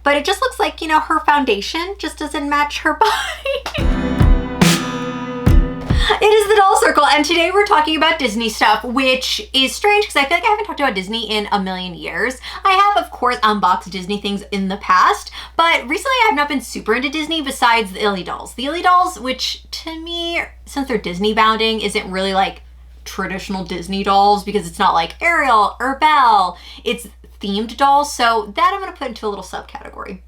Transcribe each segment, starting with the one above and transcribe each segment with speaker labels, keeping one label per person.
Speaker 1: but it just looks like, you know, her foundation just doesn't match her body. It is the doll circle, and today we're talking about Disney stuff, which is strange because I feel like I haven't talked about Disney in a million years. I have, of course, unboxed Disney things in the past, but recently I have not been super into Disney besides the Illy dolls. The Illy dolls, which to me, since they're Disney bounding, isn't really like traditional Disney dolls because it's not like Ariel or Belle. It's themed dolls, so that I'm gonna put into a little subcategory.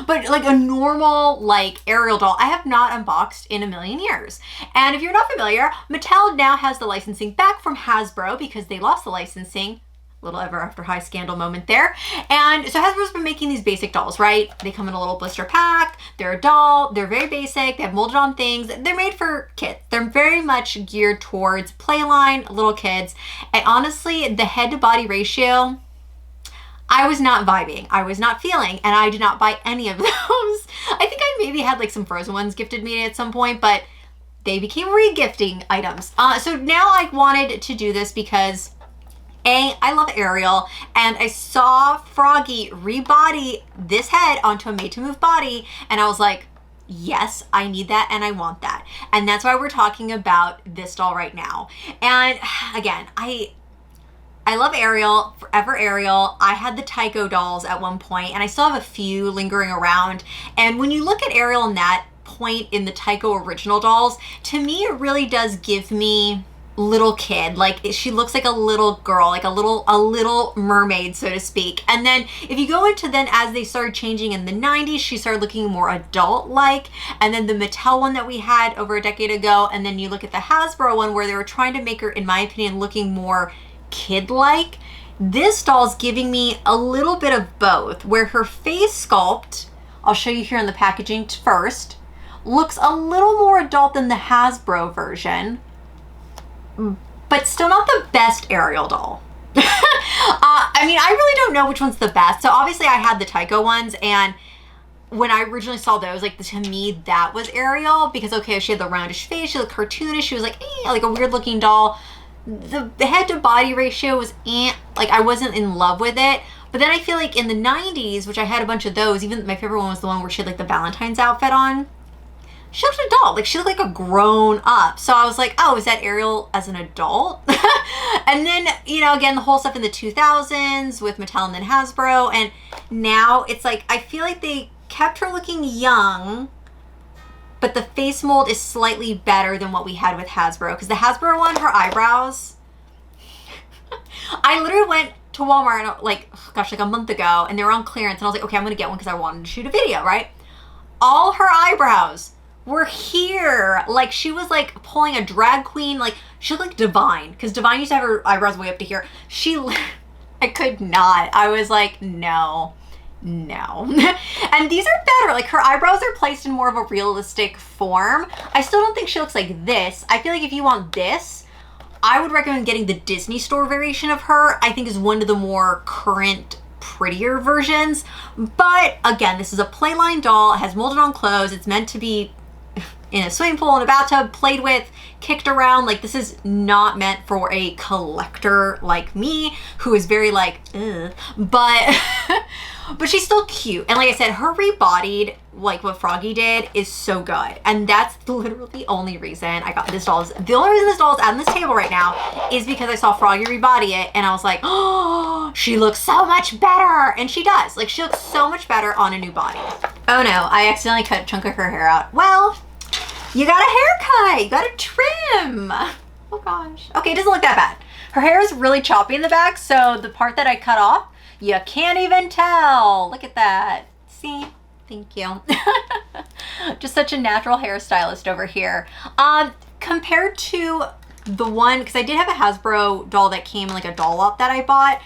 Speaker 1: But like a normal like Ariel doll, I have not unboxed in a million years. And if you're not familiar, Mattel now has the licensing back from Hasbro because they lost the licensing. Little ever after high scandal moment there. And so Hasbro's been making these basic dolls, right? They come in a little blister pack. They're a doll. They're very basic. They have molded on things. They're made for kids. They're very much geared towards playline, little kids. And honestly, the head to body ratio, I was not vibing. I was not feeling, and I did not buy any of those. I think I maybe had like some Frozen ones gifted me at some point, but they became re-gifting items. So now I wanted to do this because I love Ariel, and I saw Froggy rebody this head onto a made-to-move body, and I was like, yes, I need that and I want that. And that's why we're talking about this doll right now. And again, I love Ariel, forever Ariel. I had the Tycho dolls at one point, and I still have a few lingering around. And when you look at Ariel in that point in the Tycho original dolls, to me, it really does give me little kid. Like she looks like a little girl, like a little mermaid, so to speak. And then if you go into then as they started changing in the 90s, she started looking more adult-like. And then the Mattel one that we had over a decade ago, and then you look at the Hasbro one where they were trying to make her, in my opinion, looking more kid-like. This doll's giving me a little bit of both, where her face sculpt, I'll show you here in the packaging first, looks a little more adult than the Hasbro version, but still not the best Ariel doll. I mean, I really don't know which one's the best. So obviously I had the Tycho ones, and when I originally saw those, like to me, that was Ariel because, okay, she had the roundish face, she looked cartoonish, she was like, like a weird looking doll. The head to body ratio was like I wasn't in love with it. But then I feel like in the 90s, which I had a bunch of those, even my favorite one was the one where she had like the Valentine's outfit on. She looked adult, like she looked like a grown up. So I was like, oh, is that Ariel as an adult? And then, you know, again, the whole stuff in the 2000s with Mattel and then Hasbro. And now it's like, I feel like they kept her looking young, but the face mold is slightly better than what we had with Hasbro. Because the Hasbro one, her eyebrows, I literally went to Walmart like, gosh, like a month ago, and they were on clearance, and I was like, okay, I'm gonna get one because I wanted to shoot a video, right? All her eyebrows were here. Like she was like pulling a drag queen, like she looked like Divine, because Divine used to have her eyebrows way up to here. I could not. I was like, no. And these are better. Like her eyebrows are placed in more of a realistic form. I still don't think she looks like this. I feel like if you want this, I would recommend getting the Disney Store variation of her. I think is one of the more current, prettier versions. But again, this is a playline doll. It has molded on clothes. It's meant to be in a swimming pool, in a bathtub, played with, kicked around. Like this is not meant for a collector like me who is very like, ugh. But she's still cute. And like I said, her rebodied, like what Froggy did, is so good. And that's literally the only reason I got this doll. The only reason this doll is on this table right now is because I saw Froggy rebody it and I was like, oh, she looks so much better. And she does. Like she looks so much better on a new body. Oh no, I accidentally cut a chunk of her hair out. Well, you got a haircut. You got a trim. Oh gosh. Okay, it doesn't look that bad. Her hair is really choppy in the back, so the part that I cut off, you can't even tell. Look at that. See? Thank you. Just such a natural hairstylist over here. Compared to the one, because I did have a Hasbro doll that came in like a doll lot that I bought,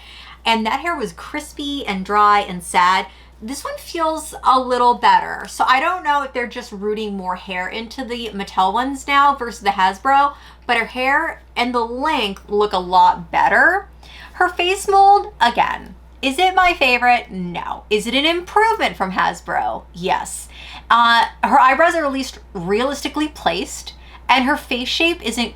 Speaker 1: and that hair was crispy and dry and sad. This one feels a little better. So I don't know if they're just rooting more hair into the Mattel ones now versus the Hasbro, but her hair and the length look a lot better. Her face mold, again, is it my favorite? No. Is it an improvement from Hasbro? Yes. Her eyebrows are at least realistically placed, and her face shape isn't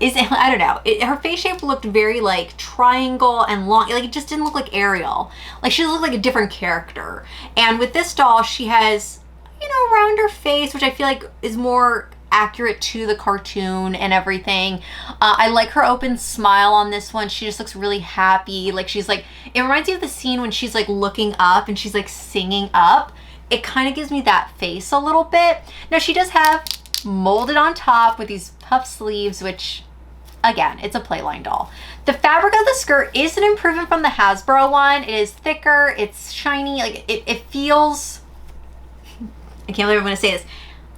Speaker 1: I don't know. Her face shape looked very like triangle and long. Like it just didn't look like Ariel. Like she looked like a different character. And with this doll, she has, you know, rounder face, which I feel like is more accurate to the cartoon and everything. I like her open smile on this one. She just looks really happy. Like she's like, it reminds me of the scene when she's like looking up and she's like singing up. It kind of gives me that face a little bit. Now she does have molded on top with these puff sleeves, which again, it's a playline doll. The fabric of the skirt is an improvement from the Hasbro one. It is thicker, it's shiny, like it feels, I can't believe I'm gonna say this,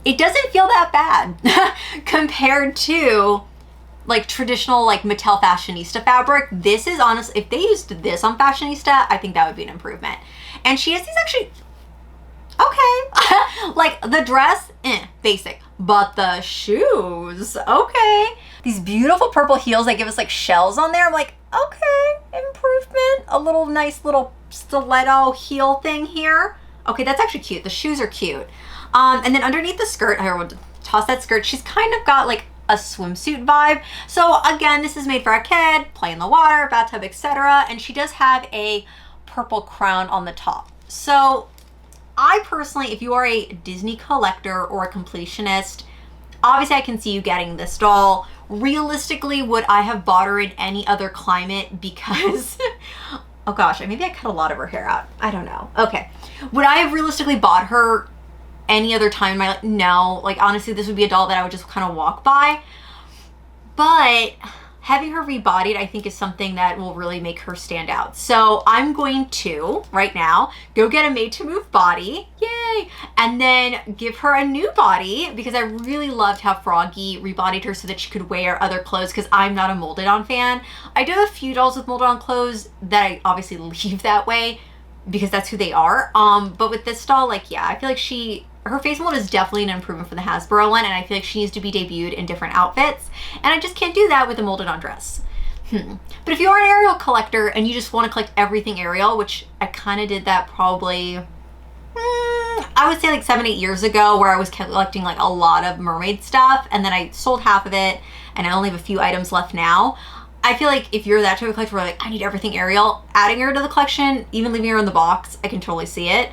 Speaker 1: it doesn't feel that bad compared to like traditional like Mattel Fashionista fabric. This is honestly, if they used this on Fashionista, I think that would be an improvement. And she has these actually, okay. Like the dress, basic. But the shoes, okay. These beautiful purple heels that give us like shells on there. I'm like, okay, improvement. A little nice little stiletto heel thing here. Okay, that's actually cute. The shoes are cute. And then underneath the skirt, I would toss that skirt. She's kind of got like a swimsuit vibe. So again, this is made for a kid, play in the water, bathtub, etc. And she does have a purple crown on the top. So I personally, if you are a Disney collector or a completionist, obviously I can see you getting this doll. Realistically, would I have bought her in any other climate? Because, oh gosh, maybe I cut a lot of her hair out. I don't know. Okay. Would I have realistically bought her any other time in my life? No. Like, honestly, this would be a doll that I would just kind of walk by. But having her rebodied, I think, is something that will really make her stand out. So I'm going to, right now, go get a made-to-move body. Yay! And then give her a new body, because I really loved how Froggy rebodied her so that she could wear other clothes, because I'm not a molded-on fan. I do have a few dolls with molded-on clothes that I obviously leave that way, because that's who they are. But with this doll, like, yeah, I feel like her face mold is definitely an improvement from the Hasbro one, and I feel like she needs to be debuted in different outfits, and I just can't do that with a molded on dress. But if you are an Ariel collector and you just want to collect everything Ariel, which I kind of did that probably, I would say like 7-8 years ago, where I was collecting like a lot of Mermaid stuff, and then I sold half of it, and I only have a few items left now. I feel like if you're that type of collector where like, I need everything Ariel, adding her to the collection, even leaving her in the box, I can totally see it.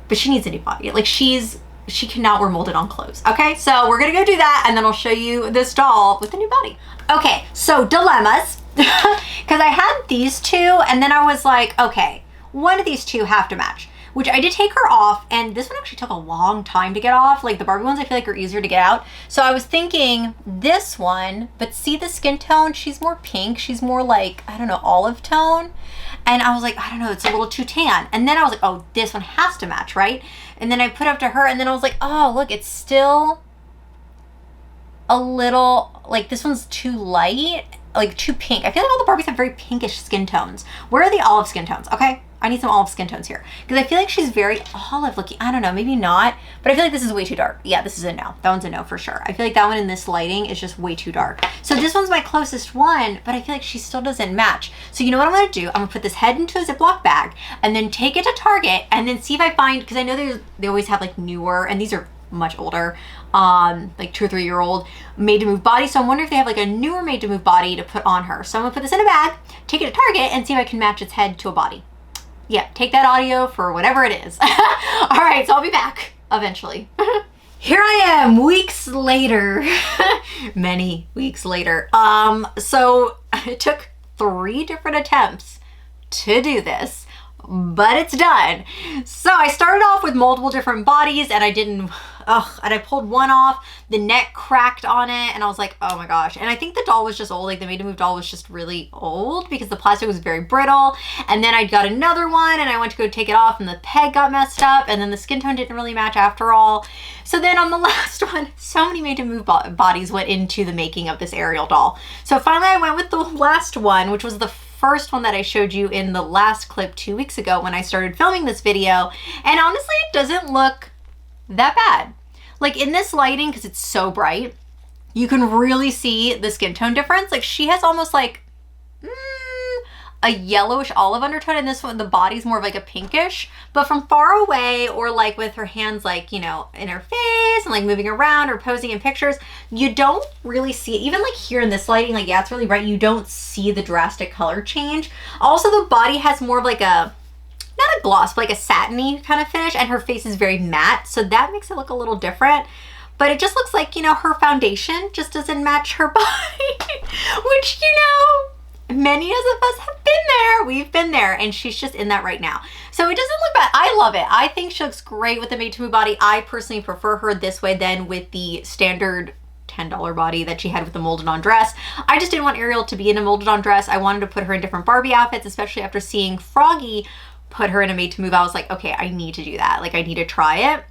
Speaker 1: But she needs a new body. Like she cannot wear molded on clothes. Okay, so we're gonna go do that, and then I'll show you this doll with a new body. Okay, so dilemmas. Because I had these two, and then I was like, okay, one of these two have to match. Which I did take her off, and this one actually took a long time to get off. Like the Barbie ones, I feel like are easier to get out. So I was thinking this one, but see the skin tone? She's more pink. She's more like, I don't know, olive tone. And I was like, I don't know, it's a little too tan. And then I was like, oh, this one has to match, right? And then I put it up to her, and then I was like, oh, look, it's still a little, like this one's too light, like too pink. I feel like all the Barbies have very pinkish skin tones. Where are the olive skin tones? Okay, I need some olive skin tones here, because I feel like she's very olive looking. I don't know, maybe not, but I feel like this is way too dark. Yeah, this is a no. That one's a no for sure. I feel like that one in this lighting is just way too dark. So this one's my closest one, but I feel like she still doesn't match. So you know what I'm gonna do? I'm gonna put this head into a Ziploc bag, and then take it to Target, and then see if I find, because I know they always have like newer, and these are much older, like 2 or 3 year old made to move body. So I'm wondering if they have like a newer made to move body to put on her. So I'm gonna put this in a bag, take it to Target, and see if I can match its head to a body. Yeah, take that audio for whatever it is. All right, so I'll be back eventually. Here I am, weeks later, many weeks later. So it took 3 different attempts to do this, but it's done. So I started off with multiple different bodies, and I didn't, and I pulled one off, the neck cracked on it, and I was like, oh my gosh. And I think the doll was just old, like the made to move doll was just really old, because the plastic was very brittle. And then I got another one, and I went to go take it off, and the peg got messed up, and then the skin tone didn't really match after all. So then on the last one, so many made to move bodies went into the making of this Ariel doll. So finally I went with the last one, which was the first one that I showed you in the last clip 2 weeks ago when I started filming this video. And honestly, it doesn't look that bad. Like in this lighting, because it's so bright, you can really see the skin tone difference. Like she has almost like a yellowish olive undertone, and this one, the body's more of like a pinkish, but from far away or like with her hands like, you know, in her face and like moving around or posing in pictures, you don't really see it. Even like here in this lighting, like, yeah, it's really bright. You don't see the drastic color change. Also, the body has more of like a, not a gloss, but like a satiny kind of finish, and her face is very matte, so that makes it look a little different. But it just looks like, you know, her foundation just doesn't match her body, which, you know, many of us have been there. We've been there, and she's just in that right now. So it doesn't look bad. I love it. I think she looks great with the Made to Move body. I personally prefer her this way than with the standard $10 body that she had with the molded on dress. I just didn't want Ariel to be in a molded on dress. I wanted to put her in different Barbie outfits, especially after seeing Froggy put her in a Made to Move. I was like, okay, I need to do that. Like, I need to try it.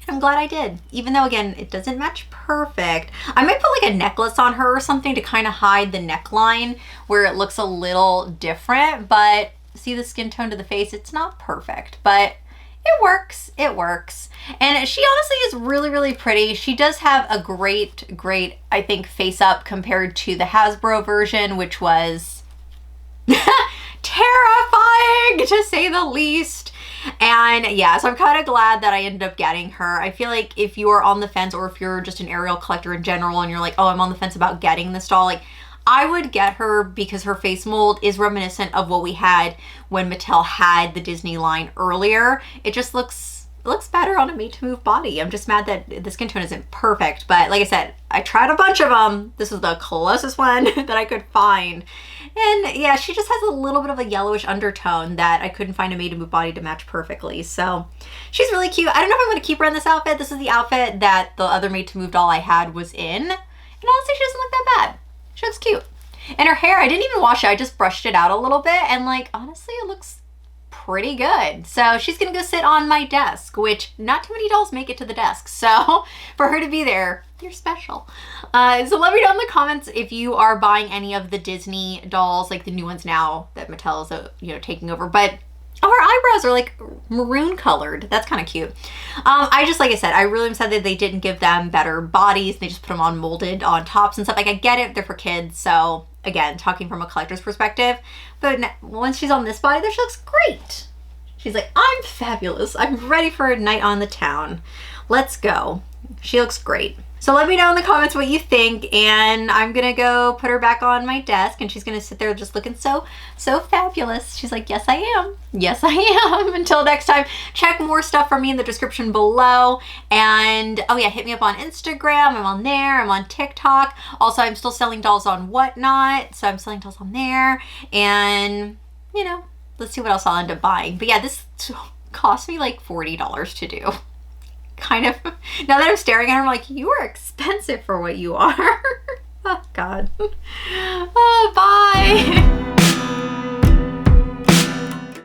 Speaker 1: I'm glad I did, even though, again, it doesn't match perfect. I might put like a necklace on her or something to kind of hide the neckline where it looks a little different, but see the skin tone to the face, it's not perfect, but it works. It works. And she honestly is really, really pretty. She does have a great, I think, face up compared to the Hasbro version, which was terrifying to say the least. And yeah, so I'm kind of glad that I ended up getting her. I feel like if you are on the fence, or if you're just an Ariel collector in general and you're like, oh, I'm on the fence about getting this doll, like, I would get her because her face mold is reminiscent of what we had when Mattel had the Disney line earlier. It just looks better on a Made to Move body. I'm just mad that the skin tone isn't perfect, but like I said, I tried a bunch of them. This was the closest one that I could find. And yeah, she just has a little bit of a yellowish undertone that I couldn't find a Made to Move body to match perfectly. So she's really cute. I don't know if I'm going to keep her in this outfit. This is the outfit that the other Made to Move doll I had was in. And honestly, she doesn't look that bad. She looks cute. And her hair, I didn't even wash it. I just brushed it out a little bit. And like, honestly, it looks pretty good. So she's going to go sit on my desk, which not too many dolls make it to the desk. So for her to be there, you're special. So let me know in the comments if you are buying any of the Disney dolls, like the new ones now that Mattel is, you know, taking over. But oh, her eyebrows are like maroon colored. That's kind of cute. I just, like I said, I really am sad that they didn't give them better bodies. They just put them on molded on tops and stuff. Like, I get it, they're for kids. So again, talking from a collector's perspective, but once she's on this body, she looks great. She's like, I'm fabulous. I'm ready for a night on the town. Let's go. She looks great. So let me know in the comments what you think, and I'm gonna go put her back on my desk, and she's gonna sit there just looking so fabulous. She's like, yes, I am. Yes, I am. Until next time, check more stuff from me in the description below. And oh yeah, hit me up on Instagram. I'm on there. I'm on TikTok. Also, I'm still selling dolls on Whatnot, so I'm selling dolls on there. And you know, let's see what else I'll end up buying. But yeah, this cost me like $40 to do. Kind of, now that I'm staring at her, I'm like, you are expensive for what you are. Oh God. Oh, bye.